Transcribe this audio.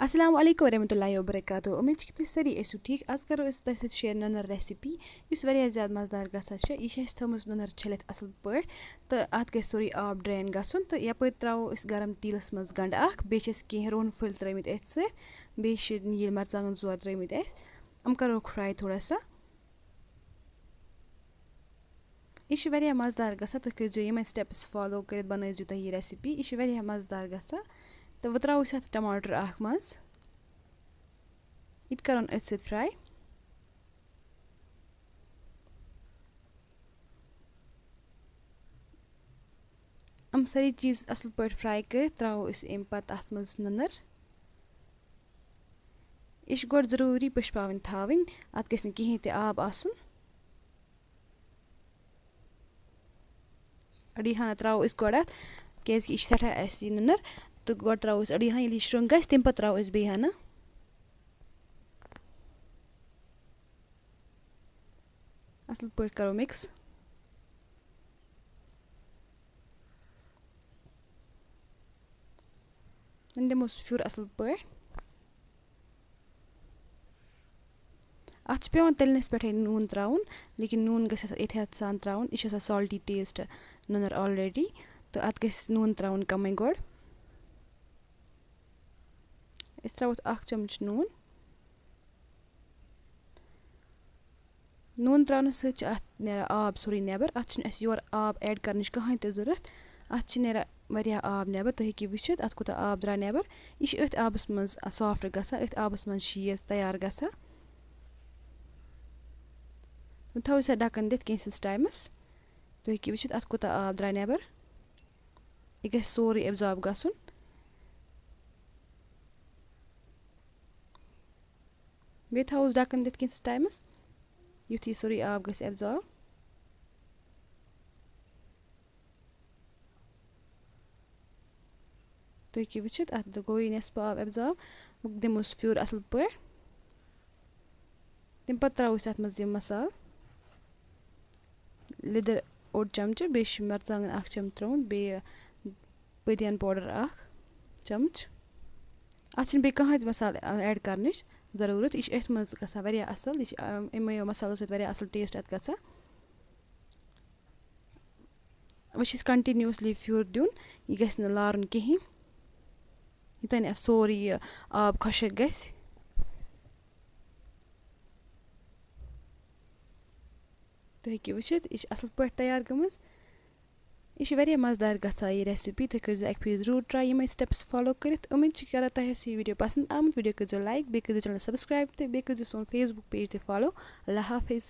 السلام علیکم ورحمۃ اللہ وبرکاتہ امید چھِ تُہۍ سٲری ٲسِو ٹھیٖک آز کَرو أسۍ تۄہہِ سۭتۍ شِیر نُنَر ریسِپی یُس واریاہ زیادٕ مَزٕدار گژھان چھِ یہِ چھِ اَسہِ تھٲومٕژ نُنَر چھٔلِتھ اَصٕل پٲٹھۍ تہٕ اَتھ گژھِ سورُے آب ڈرٛین گژھُن تہٕ یَپٲرۍ ترٛاوو أسۍ گرم تیٖلَس منٛز گَنٛڈٕ اَکھ بیٚیہِ چھِ اَسہِ کینٛہہ روٚن پھٔلۍ ترٛٲومٕتۍ أتھۍ سۭتۍ بیٚیہِ چھِ نیٖل مَرژانٛگَن 2 ترٛٲومٕتۍ اَسہِ یِم کَروکھ فرٛاے تھوڑا سا یہِ چھِ واریاہ مَزٕدار گژھان تُہۍ کٔرۍزیو یِمَے سِٹٮ۪پٕس فالو کٔرِتھ بَنٲیزیو تُہۍ یہِ ریسِپی یہِ چھِ واریاہ مَزٕدار گژھان تہٕ وۄنۍ ترٛاوو أسۍ اَتھ ٹماٹر اَکھ منٛز یہِ تہِ کَرون أتھۍ سۭتۍ فرٛاے یِم سٲری چیٖز اَصٕل پٲٹھۍ فرٛاے کٔرِتھ ترٛاوو أسۍ اَمہِ پَتہٕ اَتھ منٛز نُنَر یہِ چھِ گۄڈٕ ضروٗری پٔشپاوٕنۍ تھاوٕنۍ اَتھ گژھِ نہٕ کِہیٖنۍ تہِ آب آسُن أڑی ہنا ترٛاوو أسۍ گۄڈٕ اَتھ کیٛازِکہِ یہِ چھِ سٮ۪ٹھاہ اَسہِ یہِ نُنَر تہٕ گۄڈٕ ترٛاوو أسۍ أڑی ہنا ییٚلہِ یہِ شرٛنٛک گژھِ تَمہِ پَتہٕ ترٛاوو أسۍ بیٚیہِ ہنا اَصٕل پٲٹھۍ کَرو مِکٕس وۄنۍ دِموس پھیُر اَصٕل پٲٹھۍ اَتھ چھِ پٮ۪وان تٔلنِس پٮ۪ٹھَے نوٗن ترٛاوُن لیکِن نوٗن گژھِ اَتھ احتِیاط سان ترٛاوُن یہِ چھُ آسان سالٹی ٹیسٹ نُنَر آلریڈی تہٕ اَتھ گژھِ نوٗن ترٛاوُن کَمٕے گۄڈٕ أسۍ ترٛاوو اَتھ 1 چمچ نوٗن نوٗن ترٛاونہٕ سۭتۍ چھِ اَتھ نیران آب سورُے نٮ۪بَر اَتھ چھِنہٕ اَسہِ یورٕ آب ایڈ کَرنٕچ کٕہٕنۍ تہِ ضوٚرَتھ اَتھ چھِ نیران واریاہ آب نٮ۪بَر تُہۍ ہیٚکِو وٕچھِتھ اَتھ کوٗتاہ آب درٛاو نٮ۪بَر یہِ چھِ أتھۍ آبَس منٛز سافٹ گژھان أتھۍ آبَس منٛز چھِ یہِ تیار گژھان وۄنۍ تھاوو أسۍ اَتھ ڈَکَن دِتھ کینٛژھَس ٹایمَس تُہۍ ہیٚکِو وٕچھِتھ اَتھ کوٗتاہ آب درٛاو نٮ۪بَر یہِ گژھِ سورُے اٮ۪بزاب گژھُن بیٚیہِ تھاووس ڈَکَن دِتھ کینٛژھَس ٹایمَس یُتھ یہِ سورُے آب گژھِ اٮ۪بزاب تُہۍ ہیٚکِو وٕچھِتھ اَتھ گوٚو یہِ نٮ۪صفہٕ آب اٮ۪بزاب وۄنۍ دِموس پھیُر اَصٕل پٲٹھۍ تَمہِ پَتہٕ ترٛاوو أسۍ اَتھ منٛز یِم مصالہٕ لیٚدٕر 1 چمچہٕ بیٚیہِ چھِ مَرژانٛگَن 1 چمچہٕ ترٛوومُت بیٚیہِ پٔدیٖنہٕ پاوڈَر 1 چمچ اَتھ چھِنہٕ بیٚیہِ کٕہٕنۍ تہِ مصالہٕ ایڈ کَرنٕچ ضروٗرت یہِ چھِ أتھۍ منٛز گژھان واریاہ اَصٕل یہِ چھِ یِمَیو مصالو سۭتۍ واریاہ اَصٕل ٹیسٹ اَتھ گژھان وۄنۍ چھِ اَتھ کَنٹِنیوٗسلی پھیُر دیُن یہِ گژھِ نہٕ لارُن کِہیٖنۍ یوٚتانۍ اَتھ سورُے یہِ آب خۄشِک گژھِ تُہۍ ہیٚکِو وٕچھِتھ یہِ چھِ اَصٕل پٲٹھۍ تیار گٔمٕژ یہِ چھِ واریاہ مَزٕدار گژھان یہِ ریسِپی تُہۍ کٔرۍزیو اَکہِ پھِرِ ضروٗر ٹرٛاے یِمَے سِٹٮ۪پٕس فالو کٔرِتھ اُمید چھِ کَران تۄہہِ آسہِ یہِ ویٖڈیو پَسنٛد آمُت ویٖڈیو کٔرۍزیو لایک بیٚیہِ کٔرۍزیو چَنَل سَبسکرایب تہٕ بیٚیہِ کٔرۍزیو سون فیس بُک پیج تہِ فالو اللہ حافِظ